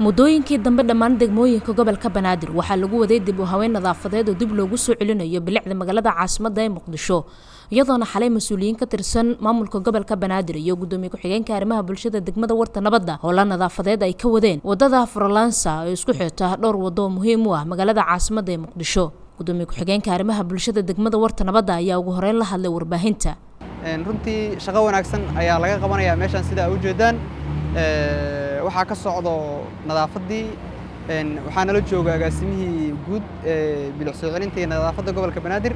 muddooyinkii dambe dhammaan degmooyinka gobolka Banaadir waxaa lagu waday dib u haweyn nadaafadeed oo dib loogu soo celinayo bilicda magaalada caasimadda ee Muqdisho iyadoona xalay mas'uuliyiin ka tirsan maamulka gobolka Banaadir iyo gudoomiye ku-xigeenka arrimaha bulshada degmada Warta Nabadda howlo nadaafadeed ay ka wadeen wadada Furlansa ee isku xirta dhowr wado muhiim u ah magaalada caasimadda ee Muqdisho gudoomiye ku-xigeenka arrimaha bulshada degmada Warta Nabadda ayaa ugu horeyn la hadlay warbaahinta runtii shaqo wanaagsan ayaa laga qabanayaa meeshan sida ay u jeedaan waxaa ka socdo nadaafadii waxaa nala jooga agaasimihii guud bilic soo celinta iyo nadaafadda gobolka Banaadir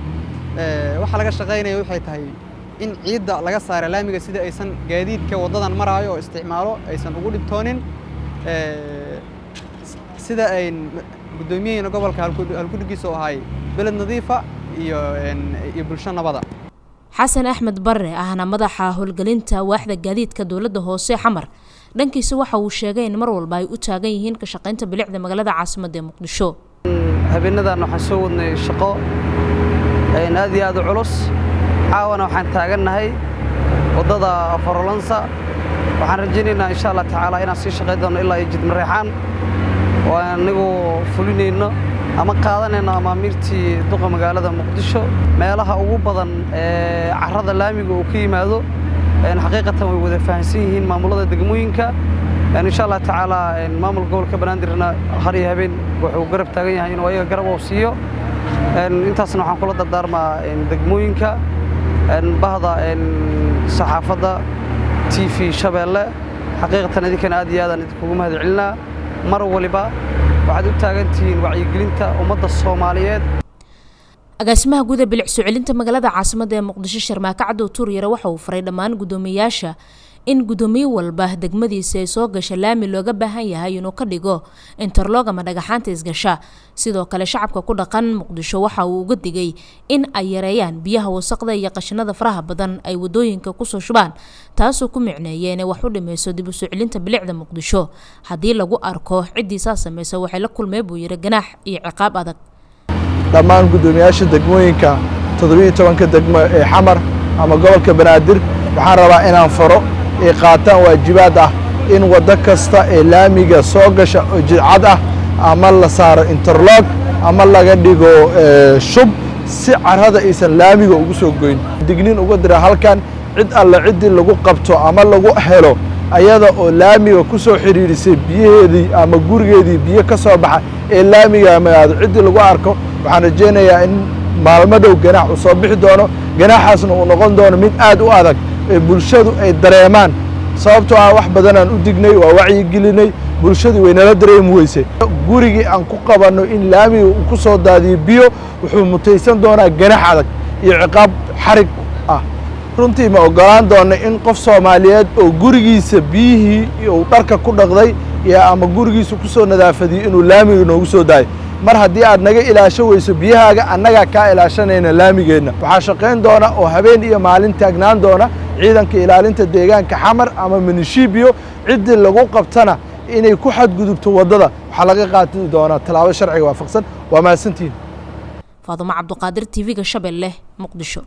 waxa laga shaqeynayo waxay tahay in ciidda laga saaro laamiga sida aysan gaadiidka wadadan maraayo oo isticmaalo aysan ugu dhibtoonin sida ay gudoomiyaha gobolka halku-dhigiisa oo ahay beled nadiifa iyo bulsho nabada xasan axmed barre ahna madaxa howlgelinta waaxda gaadiidka dawladda hoose xamar dhankiisa waxa uu sheegay in mar walba ay u taagan yihiin ka shaqeynta bilicda magaalada caasimadda ee Muqdisho habeenadan waxaan soo wadnay shaqo aad iyo aad u culus caawana waxaan taagannahay wadada Furlansa waxaan rajaynaynaa insha Allah tacaala inaan sii shaqeyn doono ilaa ay jid mareexaan oo anigu fulinayno ama qaadanayno amaamiirtii duqa magaalada Muqdisho meelaha ugu badan carrada laamiga uu ka yimaado xaqiiqatan way wada fahansan yihiin maamulada degmooyinka insha Allah tacaala maamulka gobolka Banaadirna har iyo habeen wuxuu garab taagan yahay inuu ayaga garab u siiyo intaasna waxaan kula dardaarmaa degmooyinka bahda saxaafadda TV Shabeelle xaqiiqatan idinkan aad iyo aad idinku mahadcelinaa mar waliba waxaad u taagantihiin wacyigelinta ummadda Soomaaliyeed agaasimaha guud ee bilic soo celinta magaalada caasimadda ee Muqdisho Sharmaaka Cabdi Tuuryare waxa uu faray dhammaan gudoomiyaasha in gudoomiye walba degmadiisa ay soo gasho laami looga baahan yahay inuu ka dhigo interlog ama dhagaxaanta isgasha sidoo kale shacabka ku dhaqan Muqdisho waxa uu uga digay in ay yareeyaan biyaha wasaqda iyo qashinada faraha badan ay wadooyinka ku soo shubaan taasoo ku micneeyay in wax u dhimayso dib u soo celinta bilicda Muqdisho haddii lagu arko cidiisa sameeyay waxay la kulmay buu yiri ganaax iyo ciqaab adag dhammaan gudoomiyaasha degmooyinka 17 degmo ee xamar ama gobolka Banaadir waxaan rabaa inaan faro ee qaataan waajibaad ah in wada kasta ee laamiga soo gasha oo jidcad ah ama la saaro interlog ama laga dhigo shub si carrada aysan laamiga ugu soo goyn digniin uga dira halkan cid alla cid lagu qabto ama lagu helo ayada oo laamiga ku soo xiriirisay biyaheedii ama gurigeedii biyo ka soo baxa ee laamiga ama cid lagu arko waxaan rajaynayaa in maalmo dhow ganaax u soo bixi doono ganaaxaasna uu noqon doono mid aad u adag ee bulshadu ay dareemaan sababtoo ah wax badan aan u dignay waa wacyi gelinay bulshadu way nala dareemi weysay gurigii aan ku qabanno in laamiga uu ku soo daadiyo biyo wuxuu mutaysan doonaa ganaax adag iyo ciqaab xarig ah runtii ma ogolaan doono in qof Soomaaliyeed oo gurigiisa biyihii uu dharka ku dhaqday ama gurigiisa ku soo nadaafadiyo inuu laamiga noogu soo daayo mar haddii aad naga ilaasho weyso biyahaaga annaga ka ilaashanayna laamigeena waxaa shaqeyn doona oo habeen iyo maalin taagnaan doona ciidanka ilaalinta deegaanka xamar ama munishibiyo cidii lagu qabtana inay ku xadgudubto wadada waxa laga qaati doona talaabo sharciga waafaqsan waa maasantiin Faaduma Cabduqaadir TV-ga Shabeelle Muqdisho